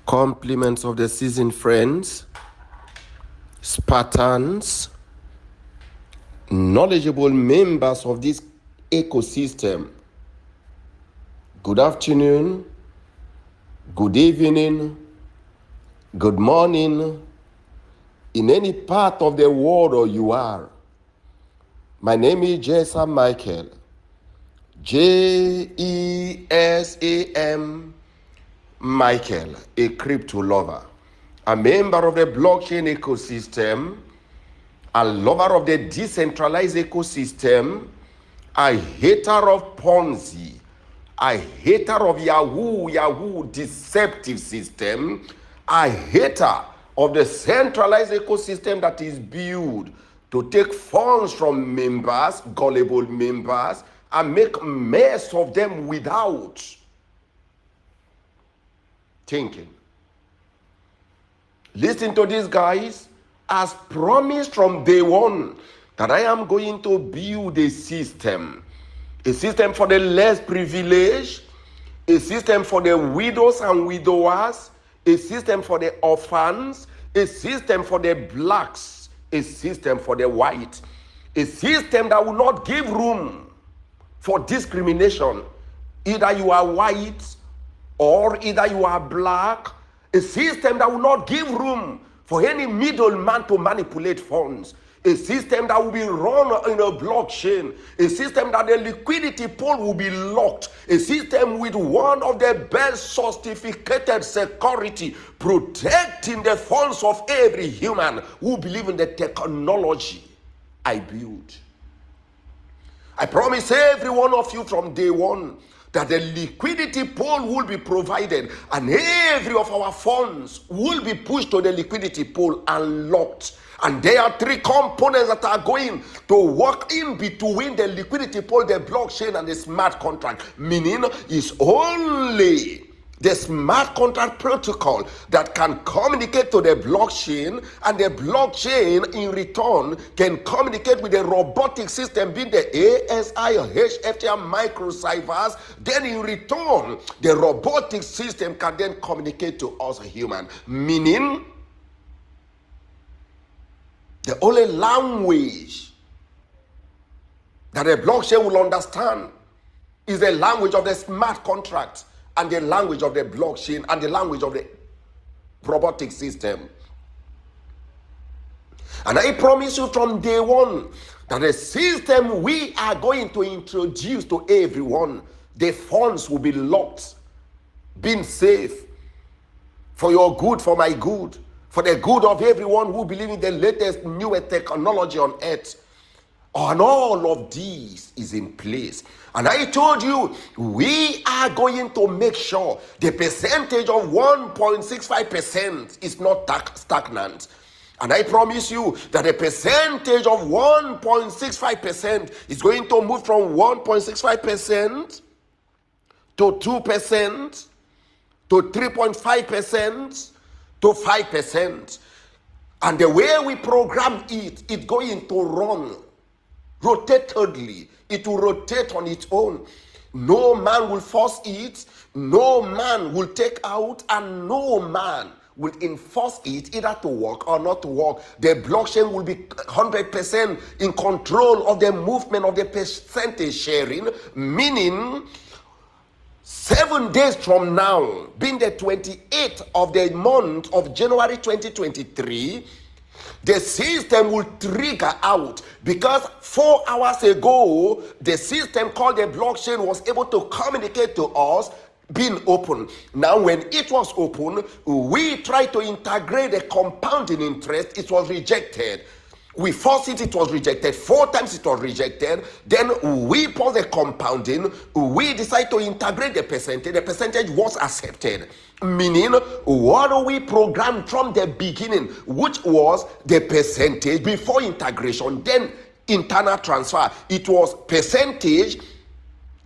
compliments of the season, friends, Spartans, knowledgeable members of this ecosystem. Good afternoon, good evening, good morning, in any part of the world you are. My name is Jesam Michael, Jesam Michael, a crypto lover, a member of the blockchain ecosystem, a lover of the decentralized ecosystem, a hater of Ponzi, a hater of Yahoo deceptive system, a hater of the centralized ecosystem that is built to take funds from members, gullible members, and make mess of them without thinking. Listen to these guys. As promised from day one, that I am going to build a system for the less privileged, a system for the widows and widowers, a system for the orphans, a system for the blacks, a system for the white, a system that will not give room for discrimination. Either you are white or either you are black, a system that will not give room for any middleman to manipulate funds, a system that will be run in a blockchain, a system that the liquidity pool will be locked, a system with one of the best certificated security protecting the funds of every human who believe in the technology I build. I promise every one of you from day one that the liquidity pool will be provided and every of our funds will be pushed to the liquidity pool and locked. And there are three components that are going to work in between the liquidity pool, the blockchain, and the smart contract. Meaning it's only the smart contract protocol that can communicate to the blockchain, and the blockchain in return can communicate with the robotic system, being the ASI, HFT, and microciphers. Then in return, the robotic system can then communicate to us human. Meaning, the only language that the blockchain will understand is the language of the smart contract, and the language of the blockchain, and the language of the robotic system. And I promise you from day one that the system we are going to introduce to everyone, the funds will be locked, being safe, for your good, for my good, for the good of everyone who believes in the latest, newest technology on earth. And all of these is in place. And I told you, we are going to make sure the percentage of 1.65% is not stagnant. And I promise you that the percentage of 1.65% is going to move from 1.65% to 2% to 3.5% to 5%. And the way we program it, it's going to run rotatedly. It will rotate on its own. No man will force it, no man will take out, and no man will enforce it either to work or not to work. The blockchain will be 100% in control of the movement of the percentage sharing, meaning 7 days from now, being the 28th of the month of January 2023, the system will trigger out, because 4 hours ago, the system called the blockchain was able to communicate to us being open. Now, when it was open, we tried to integrate the compounding interest. It was rejected. We forced it, it was rejected. 4 times it was rejected. Then we paused the compounding. We decided to integrate the percentage was accepted. Meaning, what we programmed from the beginning, which was the percentage before integration, then internal transfer. It was percentage,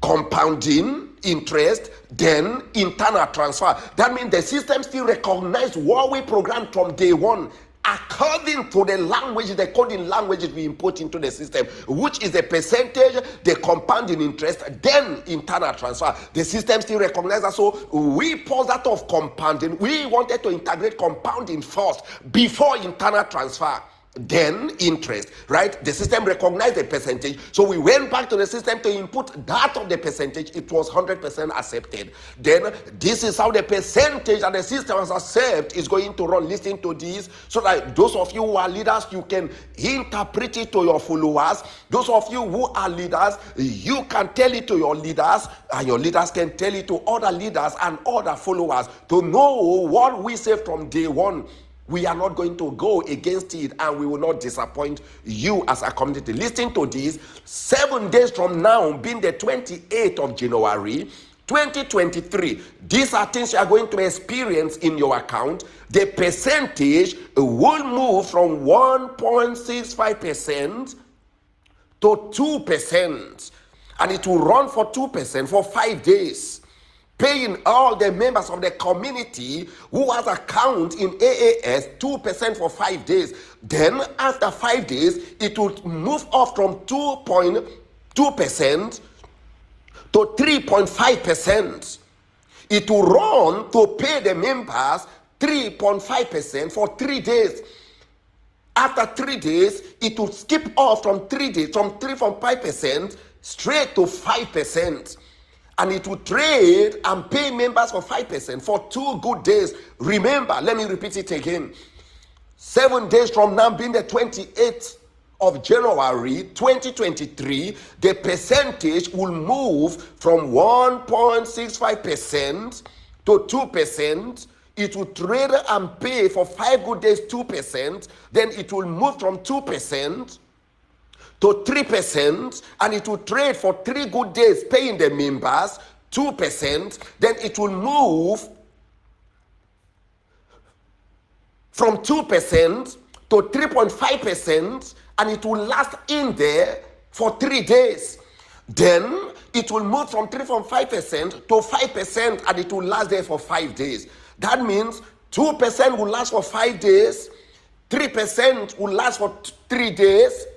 compounding, interest, then internal transfer. That means the system still recognized what we programmed from day one. according to the language, the coding languages we input into the system, which is the percentage, the compounding interest, then internal transfer. The system still recognizes that. So we pause that of compounding. We wanted to integrate compounding first before internal transfer, then interest, right? The system recognized the percentage, so we went back to the system to input that of the percentage. It was 100% accepted. Then this is how the percentage that the system has accepted is going to run. Listen to this, so that those of you who are leaders, you can interpret it to your followers. Those of you who are leaders, you can tell it to your leaders, and your leaders can tell it to other leaders and other followers, to know what we say from day one. We are not going to go against it, and we will not disappoint you as a community. Listen to this. 7 days from now, being the 28th of January, 2023, these are things you are going to experience in your account. The percentage will move from 1.65% to 2%, and it will run for 2% for 5 days, paying all the members of the community who has account in AAS 2% for 5 days. Then after 5 days, it will move off from 2.2% to 3.5%. It will run to pay the members 3.5% for 3 days. After 3 days, it will skip off from 3 days, from 3.5% straight to 5%. And it will trade and pay members for 5% for 2 good days. Remember, let me repeat it again. 7 days from now, being the 28th of January 2023, the percentage will move from 1.65% to 2%. It will trade and pay for 5 good days 2%. Then it will move from 2% to 3%, and it will trade for 3 good days, paying the members 2%. Then it will move from 2% to 3.5%, and it will last in there for 3 days. Then it will move from 3.5% to 5%, and it will last there for 5 days. That means 2% will last for 5 days, 3% will last for 3 days,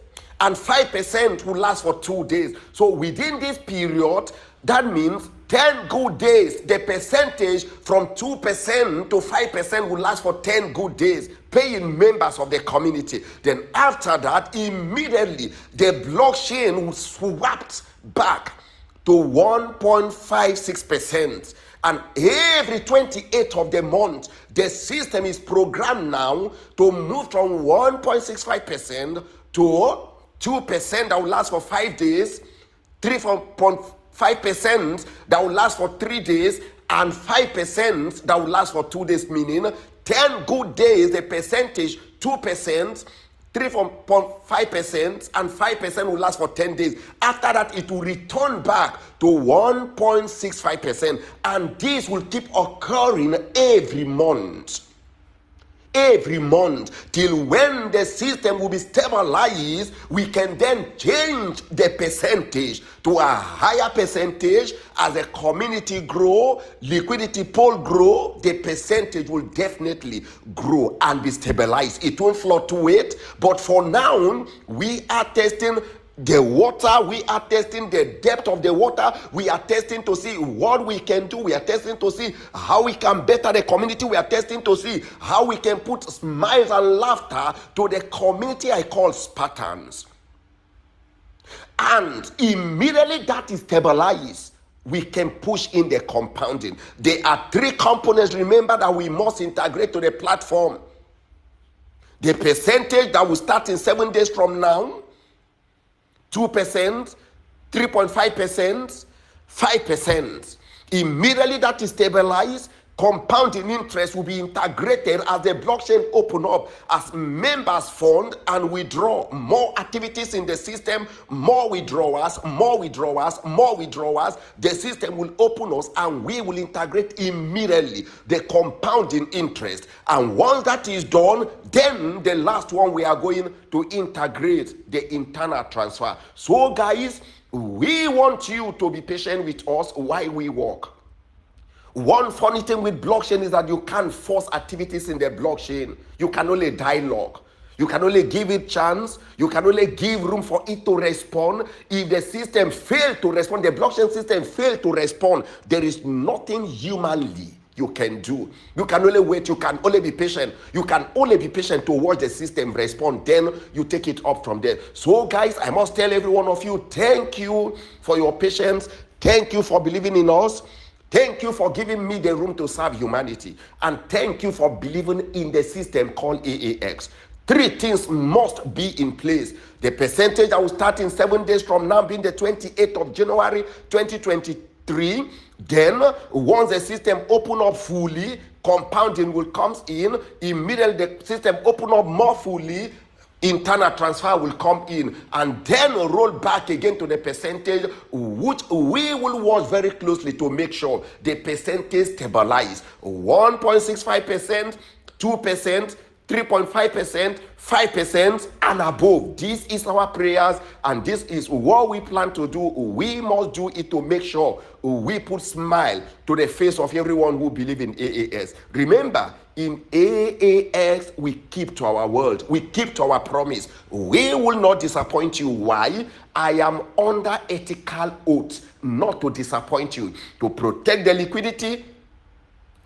and 5% will last for 2 days. So within this period, that means 10 good days, the percentage from 2% to 5% will last for 10 good days, paying members of the community. Then after that, immediately the blockchain will swap back to 1.56%. And every 28th of the month, the system is programmed now to move from 1.65% to 2% that will last for 5 days, 3.5% that will last for 3 days, and 5% that will last for 2 days, meaning 10 good days, the percentage 2%, 3.5%, and 5% will last for 10 days. After that, it will return back to 1.65%, and this will keep occurring every month. Every month, till when the system will be stabilized, we can then change the percentage to a higher percentage. As the community grow, liquidity pool grow, the percentage will definitely grow and be stabilized. It won't fluctuate, but for now, we are testing the water, we are testing the depth of the water, we are testing to see what we can do, we are testing to see how we can better the community, we are testing to see how we can put smiles and laughter to the community I call Spartans. And immediately that is stabilized, we can push in the compounding. There are 3 components, remember, that we must integrate to the platform. The percentage that will start in 7 days from now, 2%, 3.5%, 5%. Immediately that is stabilized, compounding interest will be integrated as the blockchain open up, as members fund and withdraw. More activities in the system, more withdrawals, more withdrawals, more withdrawals. The system will open us, and we will integrate immediately the compounding interest. And once that is done, then the last one, we are going to integrate the internal transfer. So guys, we want you to be patient with us while we work. One funny thing with blockchain is that you can't force activities in the blockchain. You can only dialogue. You can only give it chance. You can only give room for it to respond. If the system fails to respond, the blockchain system fails to respond, there is nothing humanly you can do. You can only wait. You can only be patient. You can only be patient to watch the system respond. Then you take it up from there. So guys, I must tell every one of you, thank you for your patience. Thank you for believing in us. Thank you for giving me the room to serve humanity. And thank you for believing in the system called AAX. 3 things must be in place. The percentage that will start in 7 days from now, being the 28th of January 2023. Then, once the system open up fully, compounding will come in. Immediately, the system open up more fully, internal transfer will come in, and then roll back again to the percentage, which we will watch very closely to make sure the percentage stabilize. 1.65%, 2%, 3.5%, 5%, and above. This is our prayers, and this is what we plan to do. We must do it to make sure we put smile to the face of everyone who believe in AAX. Remember, in AAX, we keep to our word. We keep to our promise. We will not disappoint you. Why? I am under ethical oath not to disappoint you, to protect the liquidity,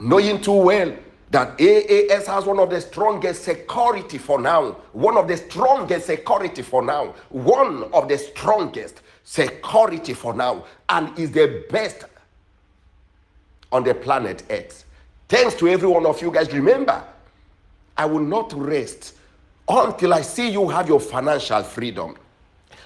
knowing too well that AAX has one of the strongest security for now. One of the strongest security for now. One of the strongest security for now. And is the best on the planet X. Thanks to every one of you guys. Remember, I will not rest until I see you have your financial freedom.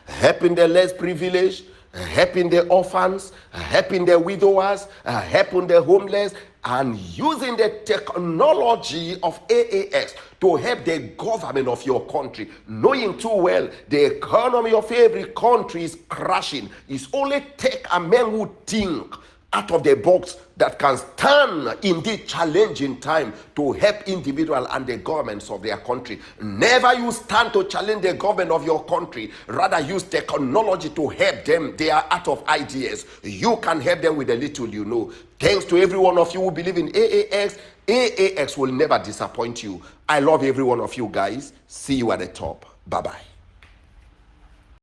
Helping the less privileged, helping the orphans, helping the widowers, helping the homeless, and using the technology of AAX to help the government of your country, knowing too well the economy of every country is crashing. It's only take a man who think out of the box that can stand in this challenging time to help individuals and the governments of their country. Never you stand to challenge the government of your country. Rather use technology to help them. They are out of ideas. You can help them with the little you know. Thanks to every one of you who believe in AAX. AAX will never disappoint you. I love every one of you guys. See you at the top. Bye-bye.